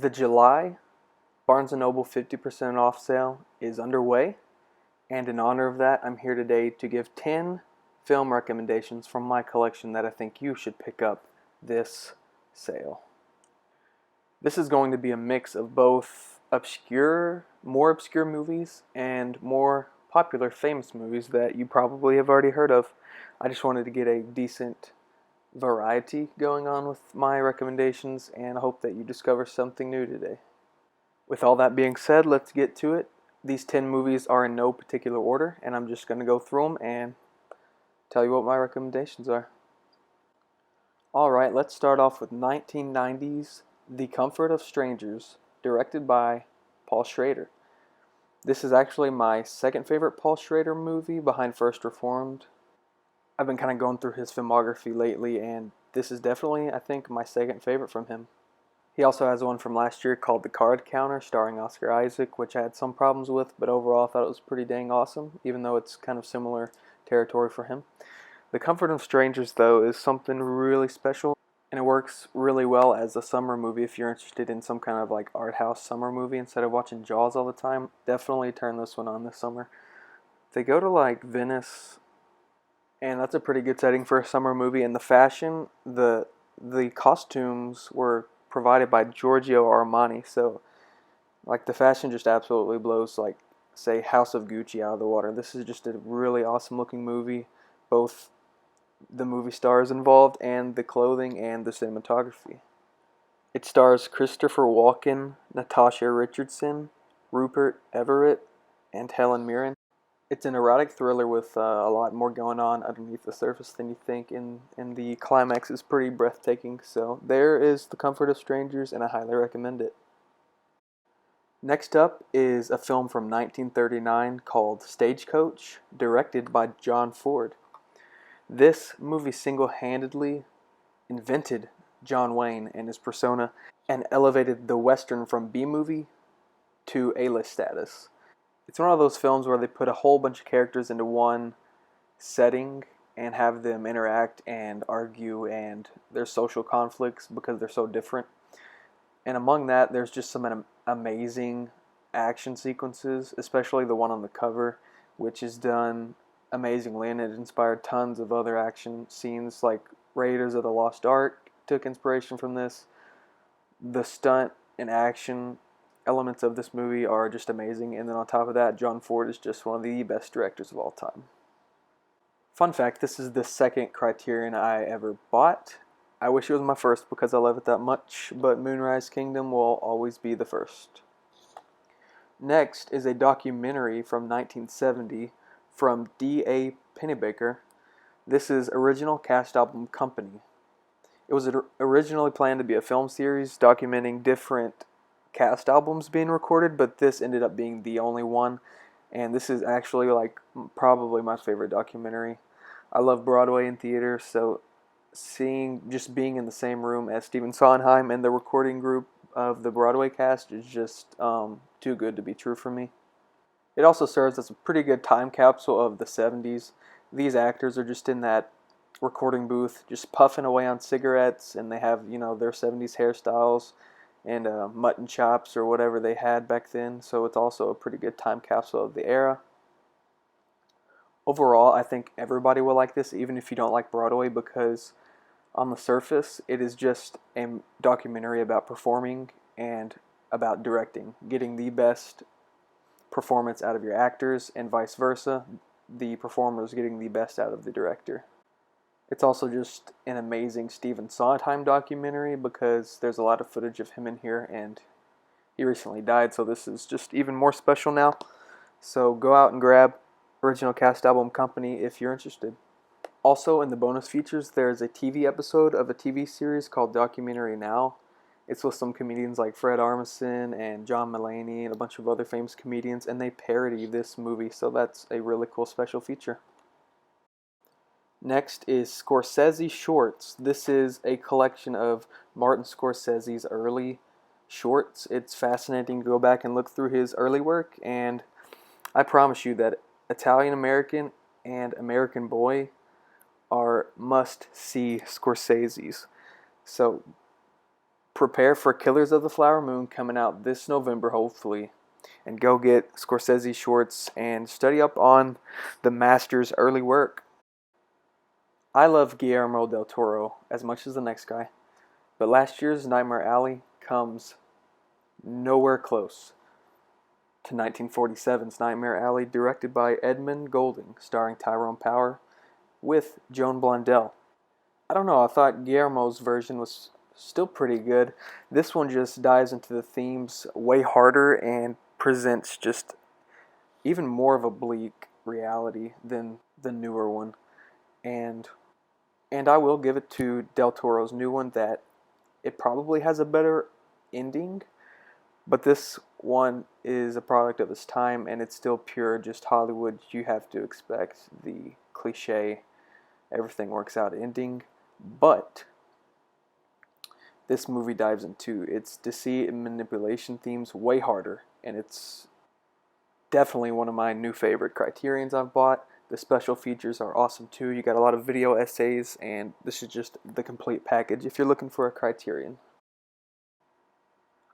The July Barnes & Noble 50% off sale is underway, and in honor of that, I'm here today to give 10 film recommendations from my collection that I think you should pick up this sale. This is going to be a mix of both more obscure movies and more popular, famous movies that you probably have already heard of. I just wanted to get a decent variety going on with my recommendations, and I hope that you discover something new today. With all that being said, let's get to it. These 10 movies are in no particular order, and I'm just going to go through them and tell you what my recommendations are. Alright, let's start off with 1990's The Comfort of Strangers, directed by Paul Schrader. This is actually my second favorite Paul Schrader movie behind First Reformed. I've been kind of going through his filmography lately, and this is definitely, I think, my second favorite from him. He also has one from last year called The Card Counter, starring Oscar Isaac, which I had some problems with, but overall I thought it was pretty dang awesome, even though it's kind of similar territory for him. The Comfort of Strangers, though, is something really special, and it works really well as a summer movie if you're interested in some kind of like art house summer movie instead of watching Jaws all the time. Definitely turn this one on this summer. They go to like Venice, and that's a pretty good setting for a summer movie, and the fashion, the costumes were provided by Giorgio Armani, so like the fashion just absolutely blows, like, say, House of Gucci out of the water. This is just a really awesome looking movie, both the movie stars involved and the clothing and the cinematography. It stars Christopher Walken, Natasha Richardson, Rupert Everett, and Helen Mirren. It's an erotic thriller with a lot more going on underneath the surface than you think, and the climax is pretty breathtaking. So there is The Comfort of Strangers, and I highly recommend it. Next up is a film from 1939 called Stagecoach, directed by John Ford. This movie single-handedly invented John Wayne and his persona and elevated the Western from B-movie to A-list status. It's one of those films where they put a whole bunch of characters into one setting and have them interact and argue and their social conflicts because they're so different. And among that, there's just some amazing action sequences, especially the one on the cover, which is done amazingly, and it inspired tons of other action scenes, like Raiders of the Lost Ark took inspiration from this. The stunt and action elements of this movie are just amazing, and then on top of that, John Ford is just one of the best directors of all time. Fun fact, this is the second Criterion I ever bought. I wish it was my first because I love it that much, but Moonrise Kingdom will always be the first. Next is a documentary from 1970 from D.A. Pennebaker. This is Original Cast Album Company. It was originally planned to be a film series documenting different cast albums being recorded, but this ended up being the only one, and this is actually like probably my favorite documentary. I love Broadway and theater, so being in the same room as Stephen Sondheim and the recording group of the Broadway cast is just too good to be true for me. It also serves as a pretty good time capsule of the 70s. These actors are just in that recording booth just puffing away on cigarettes, and they have, their 70s hairstyles and mutton chops or whatever they had back then, so it's also a pretty good time capsule of the era. Overall, I think everybody will like this, even if you don't like Broadway, because on the surface, it is just a documentary about performing and about directing, getting the best performance out of your actors, and vice versa, the performers getting the best out of the director. It's also just an amazing Stephen Sondheim documentary because there's a lot of footage of him in here, and he recently died, so this is just even more special now. So go out and grab Original Cast Album Company if you're interested. Also, in the bonus features, there's a TV episode of a TV series called Documentary Now. It's with some comedians like Fred Armisen and John Mulaney and a bunch of other famous comedians, and they parody this movie, so that's a really cool special feature. Next is Scorsese Shorts. This is a collection of Martin Scorsese's early shorts. It's fascinating to go back and look through his early work, and I promise you that Italian American and American Boy are must-see Scorseses. So prepare for Killers of the Flower Moon coming out this November, hopefully. And go get Scorsese shorts and study up on the master's early work. I love Guillermo del Toro as much as the next guy, but last year's Nightmare Alley comes nowhere close to 1947's Nightmare Alley, directed by Edmund Goulding, starring Tyrone Power with Joan Blondell. I don't know, I thought Guillermo's version was still pretty good. This one just dives into the themes way harder and presents just even more of a bleak reality than the newer one. And I will give it to Del Toro's new one that it probably has a better ending, but this one is a product of its time and it's still pure just Hollywood. You have to expect the cliche everything works out ending, but this movie dives into its deceit and manipulation themes way harder, and it's definitely one of my new favorite Criterions I've bought. The special features are awesome too. You got a lot of video essays, and this is just the complete package if you're looking for a Criterion.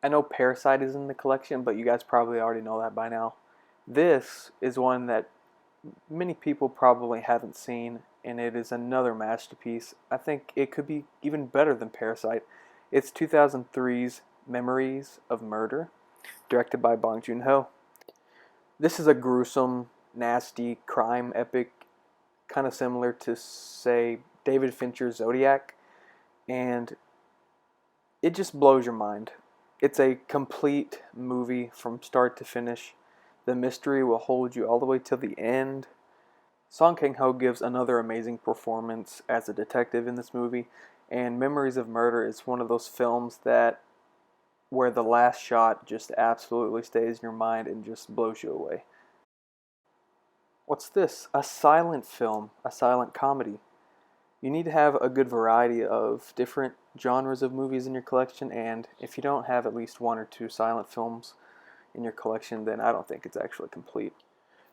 I know Parasite is in the collection, but you guys probably already know that by now. This is one that many people probably haven't seen, and it is another masterpiece. I think it could be even better than Parasite. It's 2003's Memories of Murder, directed by Bong Joon-ho. This is a gruesome, nasty crime epic, kind of similar to, say, David Fincher's Zodiac, and it just blows your mind. It's a complete movie from start to finish. The mystery will hold you all the way till the end. Song Kang-ho gives another amazing performance as a detective in this movie, and Memories of Murder is one of those films that where the last shot just absolutely stays in your mind and just blows you away. What's this? A silent film, a silent comedy. You need to have a good variety of different genres of movies in your collection, and if you don't have at least one or two silent films in your collection, then I don't think it's actually complete.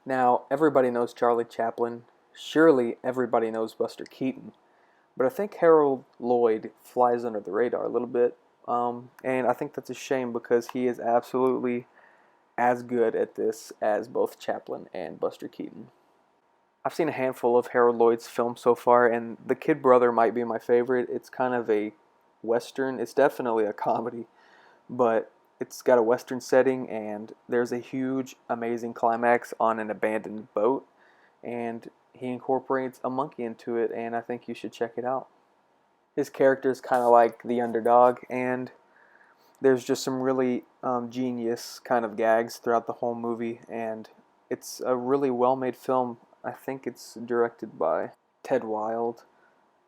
Now, everybody knows Charlie Chaplin. Surely everybody knows Buster Keaton. But I think Harold Lloyd flies under the radar a little bit. And I think that's a shame because he is absolutely as good at this as both Chaplin and Buster Keaton. I've seen a handful of Harold Lloyd's films so far, and The Kid Brother might be my favorite. It's kind of a Western. It's definitely a comedy, but it's got a Western setting, and there's a huge, amazing climax on an abandoned boat, and he incorporates a monkey into it, and I think you should check it out. His character is kind of like the underdog, and there's just some really genius kind of gags throughout the whole movie, and it's a really well-made film. I think it's directed by Ted Wilde,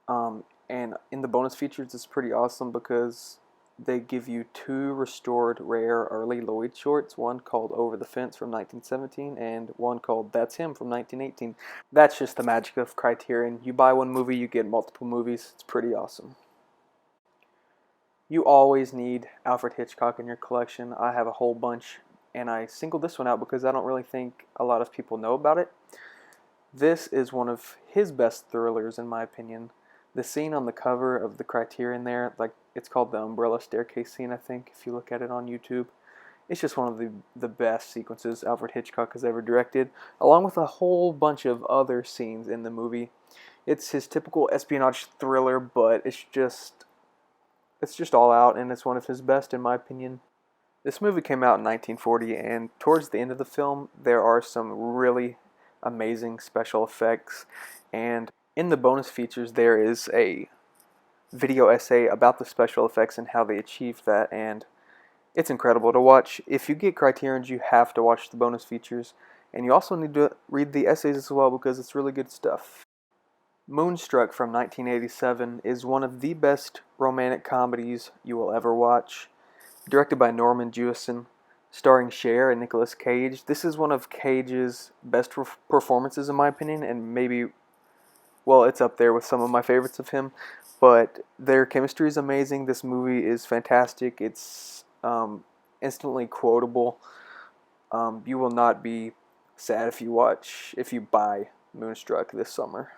and in the bonus features it's pretty awesome because they give you two restored rare early Lloyd shorts, one called Over the Fence from 1917 and one called That's Him from 1918. That's just the magic of Criterion. You buy one movie, you get multiple movies. It's pretty awesome. You always need Alfred Hitchcock in your collection. I have a whole bunch, and I singled this one out because I don't really think a lot of people know about it. This is one of his best thrillers, in my opinion. The scene on the cover of the Criterion there, like it's called the umbrella staircase scene, I think, if you look at it on YouTube. It's just one of the best sequences Alfred Hitchcock has ever directed, along with a whole bunch of other scenes in the movie. It's his typical espionage thriller, but it's just all out, and it's one of his best, in my opinion. This movie came out in 1940, and towards the end of the film, there are some really amazing special effects, and in the bonus features there is a video essay about the special effects and how they achieved that, and it's incredible to watch. If you get Criterions, you have to watch the bonus features, and you also need to read the essays as well because it's really good stuff. Moonstruck from 1987 is one of the best romantic comedies you will ever watch. Directed by Norman Jewison, starring Cher and Nicolas Cage. This is one of Cage's best performances in my opinion, and maybe, well, it's up there with some of my favorites of him, but their chemistry is amazing. This movie is fantastic. It's instantly quotable. You will not be sad if you buy Moonstruck this summer.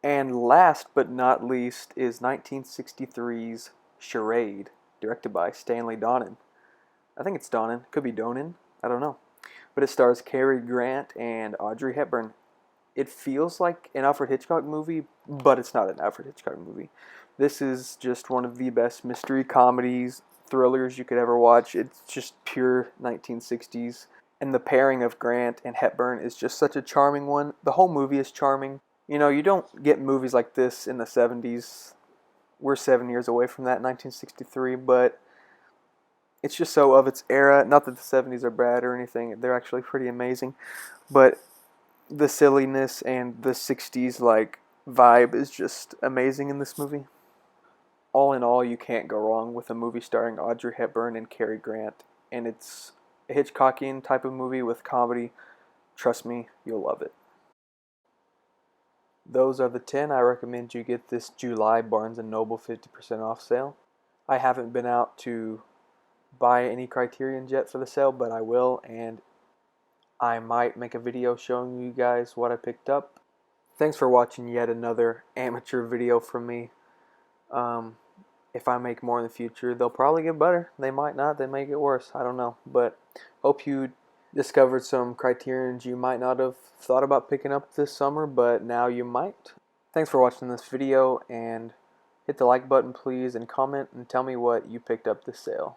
And last but not least is 1963's Charade. directed by Stanley Donen. I think it's Donen. Could be Donen. I don't know. But it stars Cary Grant and Audrey Hepburn. It feels like an Alfred Hitchcock movie, but it's not an Alfred Hitchcock movie. This is just one of the best mystery comedies, thrillers you could ever watch. It's just pure 1960s. And the pairing of Grant and Hepburn is just such a charming one. The whole movie is charming. You know, you don't get movies like this in the 70s. We're 7 years away from that, 1963, but it's just so of its era. Not that the 70s are bad or anything. They're actually pretty amazing. But the silliness and the 60s like vibe is just amazing in this movie. All in all, you can't go wrong with a movie starring Audrey Hepburn and Cary Grant, and it's a Hitchcockian type of movie with comedy. Trust me, you'll love it. Those are the 10 I recommend you get this July Barnes & Noble 50% off sale. I haven't been out to buy any Criterion yet for the sale, but I will, and I might make a video showing you guys what I picked up. Thanks for watching yet another amateur video from me. If I make more in the future, they'll probably get better. They might not. They may get worse. I don't know. But hope you discovered some Criterions you might not have thought about picking up this summer, but now you might. Thanks for watching this video, and hit the like button please, and comment and tell me what you picked up this sale.